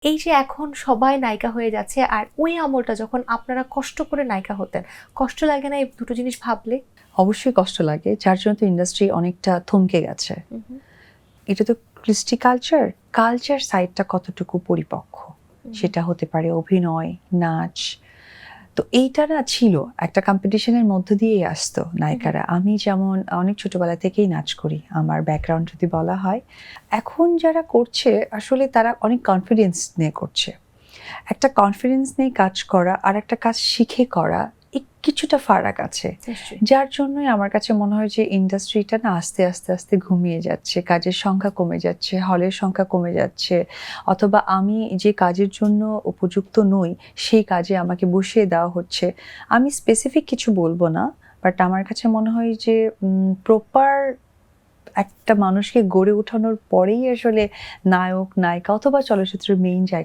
এই যে এখন সবাই নায়িকা হয়ে যাচ্ছে, আর ওই আমলটা যখন আপনারা কষ্ট করে নায়িকা হতেন, কষ্ট লাগে না এই দুটো জিনিস ভাবলে? অবশ্যই কষ্ট লাগে, যার জন্য তো ইন্ডাস্ট্রি অনেকটা থমকে গেছে। এটা তো কৃষ্টি কালচার, কালচার সাইডটা কতটুকু পরিপক্ক, সেটা হতে পারে অভিনয়, নাচ। তো এইটা না ছিল একটা কম্পিটিশনের মধ্য দিয়েই আসতো নায়িকারা। আমি যেমন অনেক ছোটবেলা থেকেই নাচ করি, আমার ব্যাকগ্রাউন্ড যদি বলা হয়। এখন যারা করছে আসলে তারা অনেক কনফিডেন্স নিয়ে করছে। একটা কনফিডেন্স নিয়ে কাজ করা আর একটা কাজ শিখে করা, কিছুটা ফারাক আছে। নিশ্চয়ই। যার জন্যই আমার কাছে মনে হয় যে ইন্ডাস্ট্রিটা না আস্তে আস্তে আস্তে ঘুমিয়ে যাচ্ছে, কাজের সংখ্যা কমে যাচ্ছে, হলের সংখ্যা কমে যাচ্ছে, অথবা আমি যে কাজের জন্য উপযুক্ত নই সেই কাজে আমাকে বসিয়ে দেওয়া হচ্ছে। আমি স্পেসিফিক কিছু বলবো না, বাট আমার কাছে মনে হয় যে প্রপার একটা মানুষকে গড়ে ওঠানোর পরেই আসলে নায়ক নায়িকা অথবা চলচ্চিত্রের মেইন জায়গা